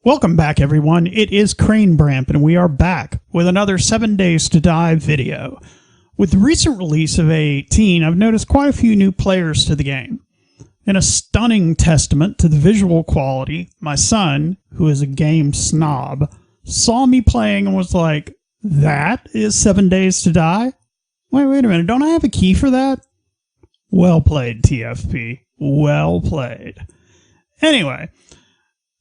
Welcome back, everyone. It is CrainCraft, and we are back with another 7 Days to Die video. With the recent release of 18, I've noticed quite a few new players to the game. In a stunning testament to the visual quality, my son, who is a game snob, saw me playing and was like, "That is 7 Days to Die? Wait a minute, don't I have a key for that?" Well played, TFP. Well played. Anyway,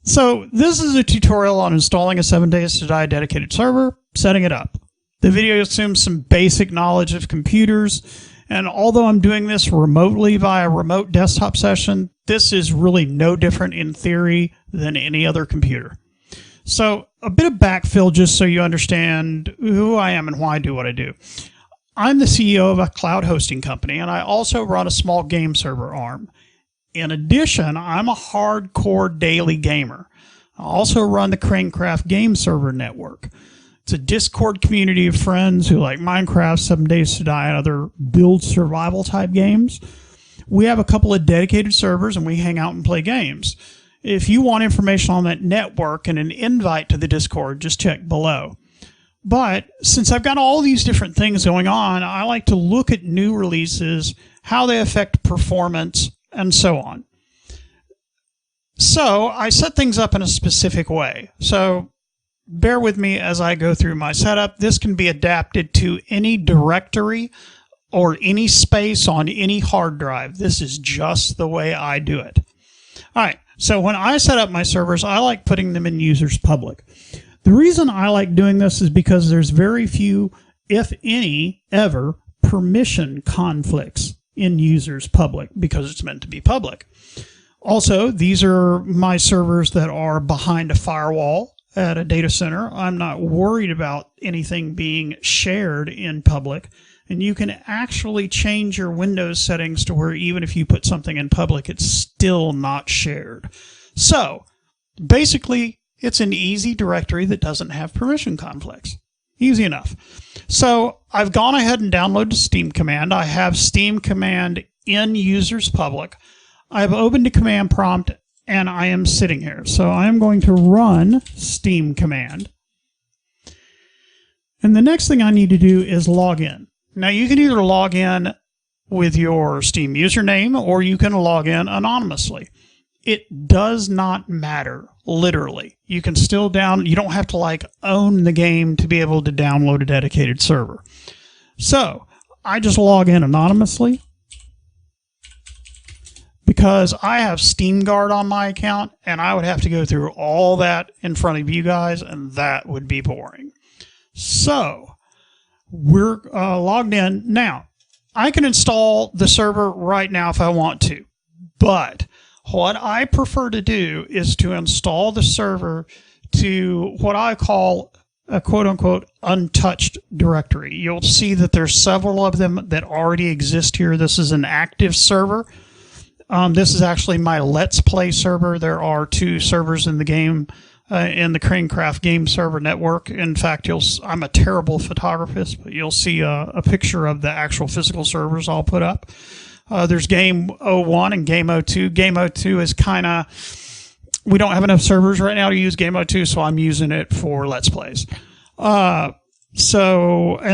so this is a tutorial on installing a 7 Days to Die dedicated server, setting it up. The video assumes some basic knowledge of computers, and although I'm doing this remotely via remote desktop session, this is really no different in theory than any other computer. So a bit of backfill just so you understand who I am and why I do what I do. I'm the CEO of a cloud hosting company, and I also run a small game server arm. In addition, I'm a hardcore daily gamer. I also run the CrainCraft game server network. It's a Discord community of friends who like Minecraft, 7 Days to Die, and other build survival type games. We have a couple of dedicated servers and we hang out and play games. If you want information on that network and an invite to the Discord, just check below. But since I've got all these different things going on, I like to look at new releases, how they affect performance, and so on. So I set things up in a specific way. So bear with me as I go through my setup. This can be adapted to any directory or any space on any hard drive. This is just the way I do it. All right, so when I set up my servers, I like putting them in users public. The reason I like doing this is because there's very few, if any, ever permission conflicts in users public because it's meant to be public. Also, these are my servers that are behind a firewall at a data center. I'm not worried about anything being shared in public, and you can actually change your Windows settings to where even if you put something in public, it's still not shared. So basically, it's an easy directory that doesn't have permission conflicts. Easy enough. So I've gone ahead and downloaded Steam Command. I have Steam Command in users public. I've opened a command prompt and I am sitting here. So I am going to run Steam Command. And the next thing I need to do is log in. Now you can either log in with your Steam username or you can log in anonymously. It does not matter, literally. You can still you don't have to like own the game to be able to download a dedicated server. So I just log in anonymously because I have SteamGuard on my account and I would have to go through all that in front of you guys and that would be boring. So we're logged in. Now, I can install the server right now if I want to, but what I prefer to do is to install the server to what I call a quote-unquote untouched directory. You'll see that there's several of them that already exist here. This is an active server. This is actually my Let's Play server. There are 2 servers in the game, in the CrainCraft game server network. In fact, I'm a terrible photographist, but you'll see a picture of the actual physical servers I'll put up. There's Game 01 and Game 02. Game 02 is kind of, we don't have enough servers right now to use Game 02, so I'm using it for Let's Plays. And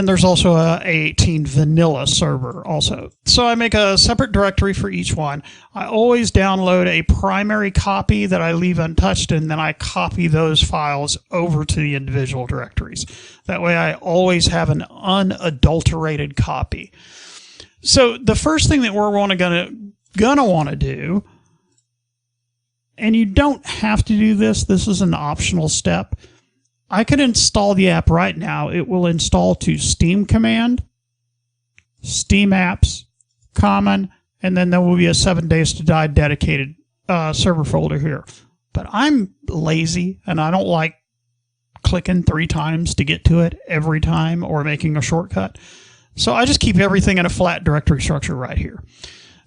there's also a 18 vanilla server also. So I make a separate directory for each one. I always download a primary copy that I leave untouched, and then I copy those files over to the individual directories. That way I always have an unadulterated copy. So the first thing that we're gonna want to do, and you don't have to do this, this is an optional step. I could install the app right now. It will install to Steam Command, Steam Apps, Common, and then there will be a 7 Days to Die dedicated server folder here. But I'm lazy and I don't like clicking 3 times to get to it every time or making a shortcut. So I just keep everything in a flat directory structure right here.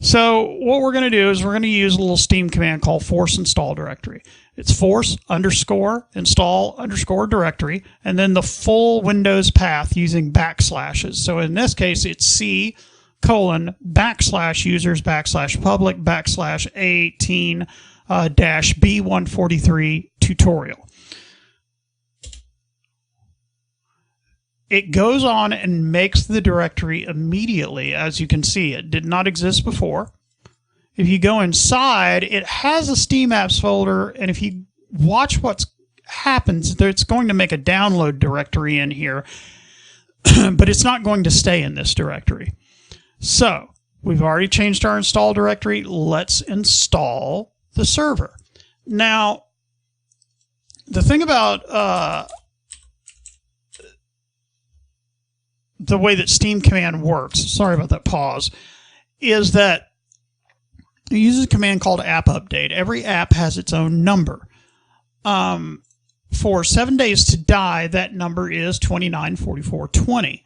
So what we're going to do is we're going to use a little Steam command called force install directory. It's force _install_ directory, and then the full Windows path using backslashes. So in this case, it's C:\users /public /A18 -b143 tutorial. it goes on and makes the directory immediately. As you can see, it did not exist before. If you go inside, it has a Steam apps folder, and if you watch what happens, it's going to make a download directory in here, but it's not going to stay in this directory. So we've already changed our install directory. Let's install the server. Now, the thing about the way that Steam command works, sorry about that pause, is that it uses a command called app update. Every app has its own number. For 7 days to die, that number is 294420.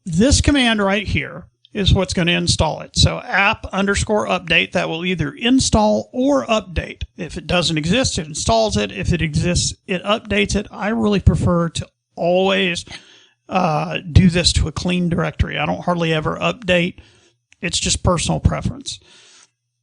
This command right here is what's going to install it. So app_update, that will either install or update. If it doesn't exist, it installs it. If it exists, it updates it. I really prefer to always do this to a clean directory. I don't hardly ever update. It's just personal preference.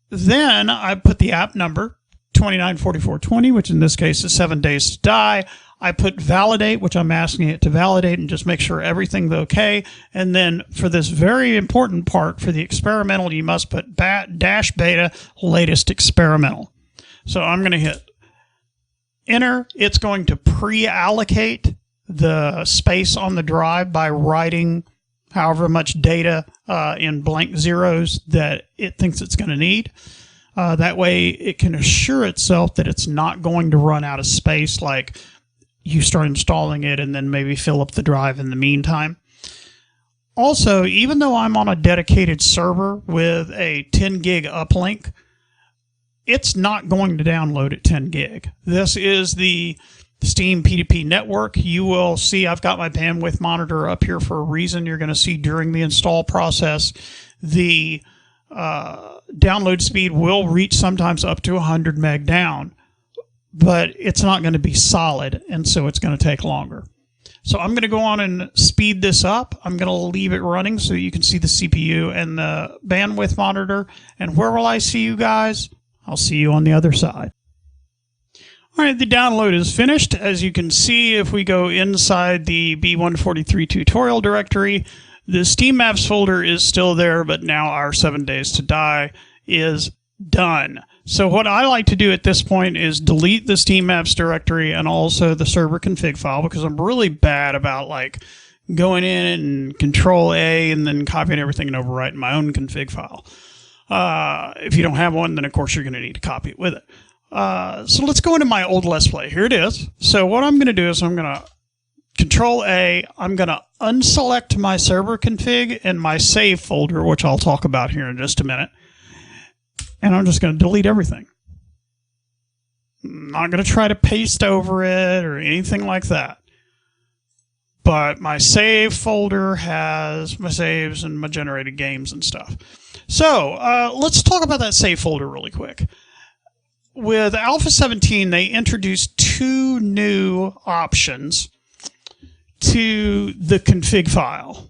Then I put the app number, 294420, which in this case is 7 days to die. I put validate, which I'm asking it to validate and just make sure everything's okay. And then for this very important part, for the experimental, you must put -beta latest experimental. So I'm going to hit enter. It's going to pre-allocate the space on the drive by writing however much data in blank zeros that it thinks it's going to need. That way it can assure itself that it's not going to run out of space, like you start installing it and then maybe fill up the drive in the meantime. Also, even though I'm on a dedicated server with a 10 gig uplink, it's not going to download at 10 gig. This is the Steam P2P network. You will see I've got my bandwidth monitor up here for a reason. You're going to see during the install process, the download speed will reach sometimes up to 100 meg down, but it's not going to be solid, and so it's going to take longer. So I'm going to go on and speed this up. I'm going to leave it running so you can see the CPU and the bandwidth monitor. And where will I see you guys? I'll see you on the other side. All right, the download is finished. As you can see, if we go inside the b143 tutorial directory, the Steam apps folder is still there, but now our 7 days to die is done. So what I like to do at this point is delete the Steam apps directory and also the server config file, because I'm really bad about like going in and Control A and then copying everything and overwriting my own config file. If you don't have one, then of course you're going to need to copy it with it. So let's go into my old Let's Play. Here it is. So what I'm going to do is I'm going to Control A. I'm going to unselect my server config and my save folder, which I'll talk about here in just a minute. And I'm just going to delete everything. I'm not going to try to paste over it or anything like that. But my save folder has my saves and my generated games and stuff. So let's talk about that save folder really quick. With Alpha 17, they introduced two new options to the config file.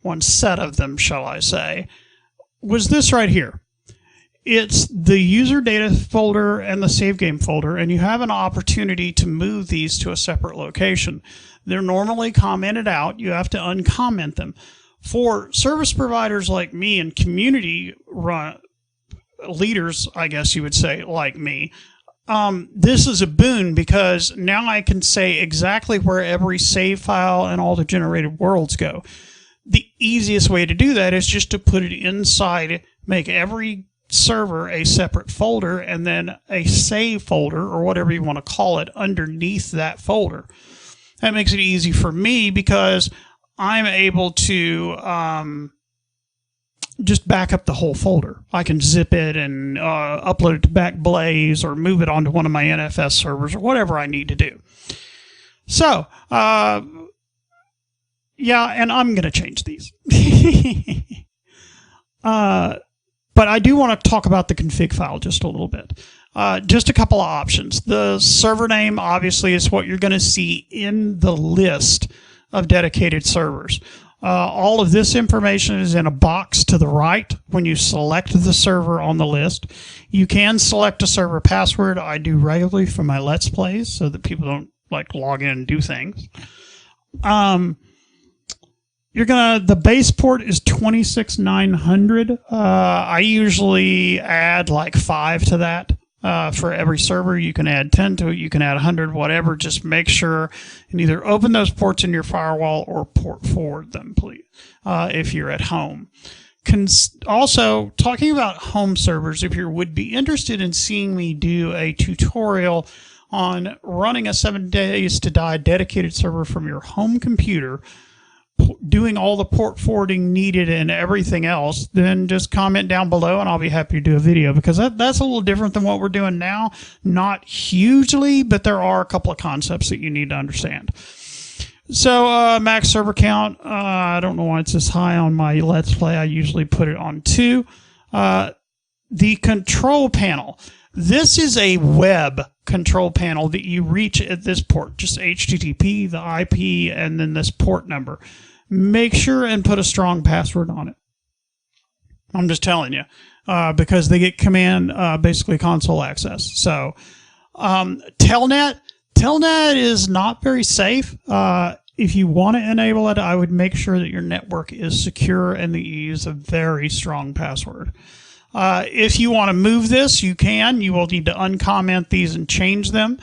One set of them, shall I say, was this right here. It's the user data folder and the save game folder, and you have an opportunity to move these to a separate location. They're normally commented out. You have to uncomment them. For service providers like me and community leaders, I guess you would say, like me, this is a boon, because now I can say exactly where every save file and all the generated worlds go. The easiest way to do that is just to put it inside, make every server a separate folder, and then a save folder, or whatever you want to call it, underneath that folder. That makes it easy for me because I'm able to just back up the whole folder. I can zip it and upload it to Backblaze or move it onto one of my NFS servers or whatever I need to do. So, yeah, and I'm going to change these. But I do want to talk about the config file just a little bit. Just a couple of options. The server name, obviously, is what you're going to see in the list of dedicated servers. All of this information is in a box to the right when you select the server on the list. You can select a server password. I do regularly for my Let's Plays so that people don't like log in and do things. The base port is 26900. I usually add like 5 to that. For every server, you can add 10 to it, you can add 100, whatever. Just make sure and either open those ports in your firewall or port forward them, please, if you're at home. Also, talking about home servers, if you would be interested in seeing me do a tutorial on running a 7 days to die dedicated server from your home computer, doing all the port forwarding needed and everything else, then just comment down below and I'll be happy to do a video, because that's a little different than what we're doing now. Not hugely, but there are a couple of concepts that you need to understand. So max server count, I don't know why it's this high on my Let's Play. I usually put it on 2. The control panel. This is a web control panel that you reach at this port, just HTTP, the IP, and then this port number. Make sure and put a strong password on it. I'm just telling you, because they get command, basically console access. So Telnet is not very safe. If you want to enable it, I would make sure that your network is secure and that you use a very strong password. If you want to move this, you can. You will need to uncomment these and change them.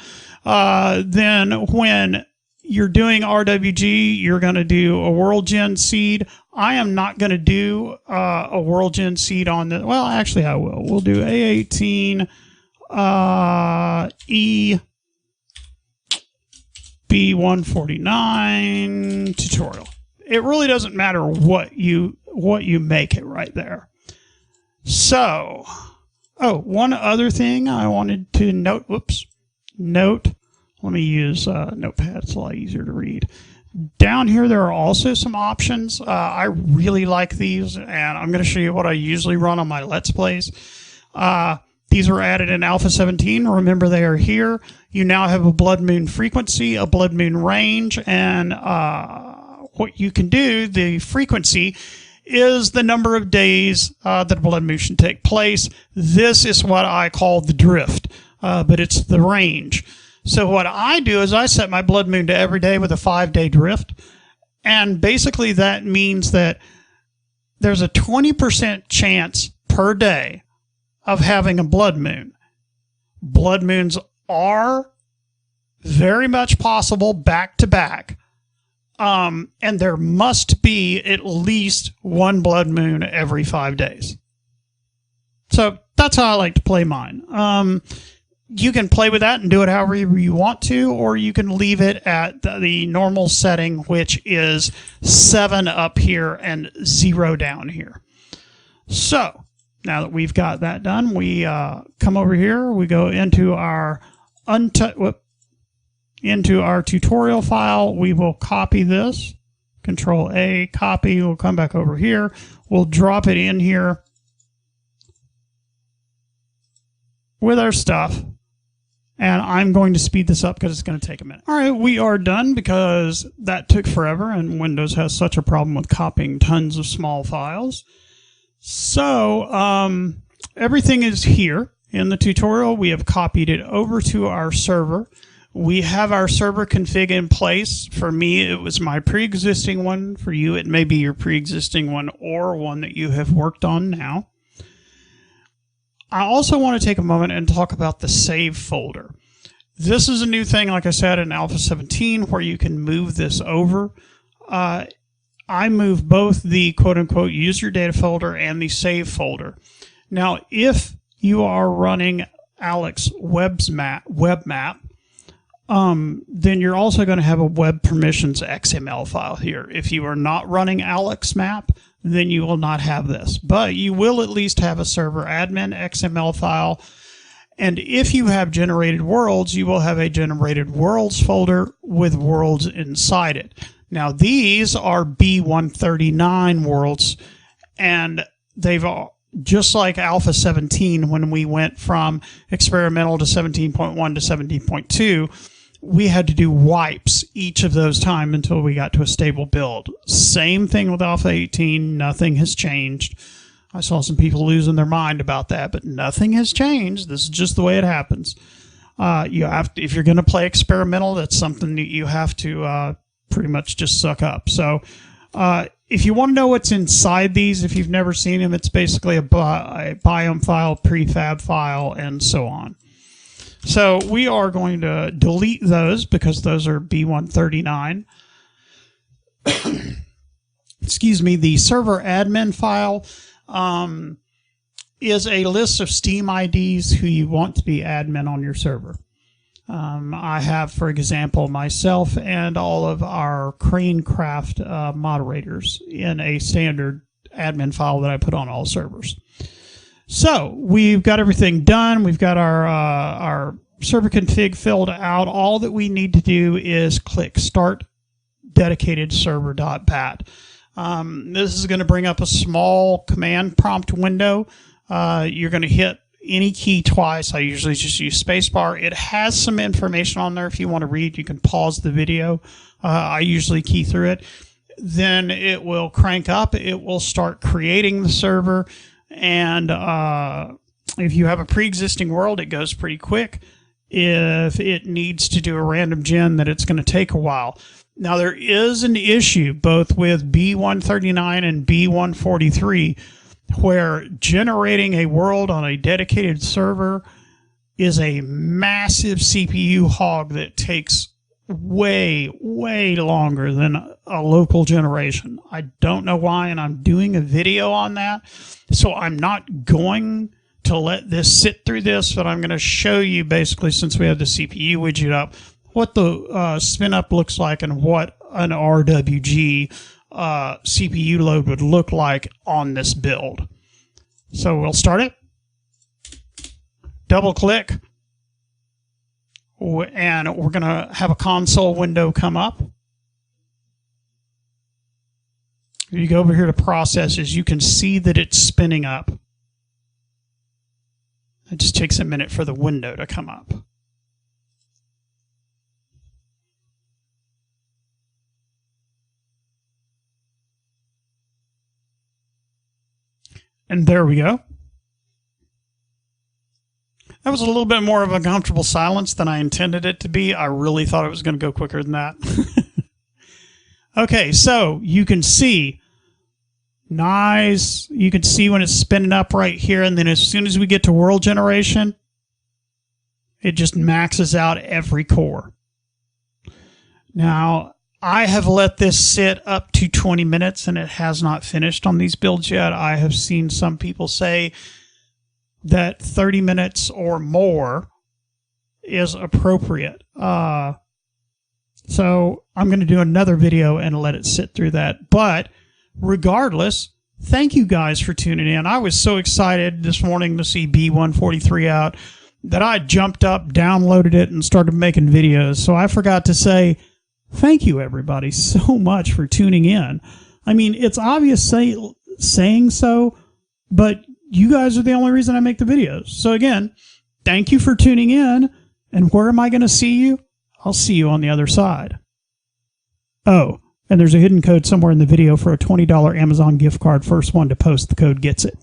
Then when you're doing RWG, you're going to do a world gen seed. I am not going to do a world gen seed on the, well, actually I will. We'll do A18 E b143 tutorial. It really doesn't matter what you make it right there. So, one other thing I wanted to note, let me use Notepad, it's a lot easier to read. Down here there are also some options. I really like these, and I'm going to show you what I usually run on my Let's Plays. These were added in Alpha 17. Remember, they are here. You now have a blood moon frequency, a blood moon range, and what you can do, the frequency, is the number of days that a blood moon should take place. This is what I call the drift, but it's the range. So what I do is I set my blood moon to every day with a 5-day drift, and basically that means that there's a 20% chance per day of having a blood moon. Blood moons are very much possible back to back. And there must be at least one blood moon every 5 days. So that's how I like to play mine. You can play with that and do it however you want to, or you can leave it at the normal setting, which is 7 up here and 0 down here. So now that we've got that done, we come over here, we go into our tutorial file. We will copy this, Control A, copy. We'll come back over here. We'll drop it in here with our stuff. And I'm going to speed this up because it's going to take a minute. All right, we are done because that took forever, and Windows has such a problem with copying tons of small files. So everything is here in the tutorial. We have copied it over to our server. We have our server config in place. For me, it was my pre-existing one. For you, it may be your pre-existing one or one that you have worked on now. I also want to take a moment and talk about the save folder. This is a new thing, like I said, in Alpha 17, where you can move this over. I move both the quote-unquote use your data folder and the save folder. Now, if you are running Alex web map, then you're also going to have a web permissions XML file here. If you are not running Alex map, then you will not have this. But you will at least have a server admin XML file. And if you have generated worlds, you will have a generated worlds folder with worlds inside it. Now, these are B139 worlds, and they've all, just like Alpha 17, when we went from experimental to 17.1 to 17.2, we had to do wipes each of those times until we got to a stable build. Same thing with Alpha 18. Nothing has changed. I saw some people losing their mind about that, but nothing has changed. This is just the way it happens. You have to, if you're going to play experimental, that's something that you have to pretty much just suck up. So if you want to know what's inside these, if you've never seen them, it's basically a biome file, prefab file, and so on. So we are going to delete those because those are b139. Excuse me. The server admin file is a list of Steam IDs who you want to be admin on your server. I have, for example, myself and all of our CrainCraft moderators in a standard admin file that I put on all servers. So we've got everything done. We've got our server config filled out. All that we need to do is click Start Dedicated Server.bat. This is going to bring up a small command prompt window. You're going to hit any key twice. I usually just use spacebar. It has some information on there. If you want to read, you can pause the video. I usually key through it. Then it will crank up. It will start creating the server. And if you have a pre-existing world, it goes pretty quick. If it needs to do a random gen, then it's going to take a while. Now, there is an issue both with B139 and B143 where generating a world on a dedicated server is a massive CPU hog that takes way, way longer than a local generation. I don't know why, and I'm doing a video on that. So I'm not going to let this sit through this, but I'm going to show you basically, since we have the CPU widget up, what the spin up looks like and what an RWG CPU load would look like on this build. So we'll start it, double click, and we're going to have a console window come up. If you go over here to processes, you can see that it's spinning up. It just takes a minute for the window to come up. And there we go. That was a little bit more of a comfortable silence than I intended it to be. I really thought it was going to go quicker than that. Okay, so you can see, nice. You can see when it's spinning up right here, and then as soon as we get to world generation, it just maxes out every core. Now, I have let this sit up to 20 minutes, and it has not finished on these builds yet. I have seen some people say that 30 minutes or more is appropriate. So I'm going to do another video and let it sit through that. But regardless, thank you guys for tuning in. I was so excited this morning to see B143 out that I jumped up, downloaded it, and started making videos. So I forgot to say thank you, everybody, so much for tuning in. I mean, it's obvious saying so, but you guys are the only reason I make the videos. So again, thank you for tuning in. And where am I going to see you? I'll see you on the other side. Oh, and there's a hidden code somewhere in the video for a $20 Amazon gift card. First one to post the code gets it.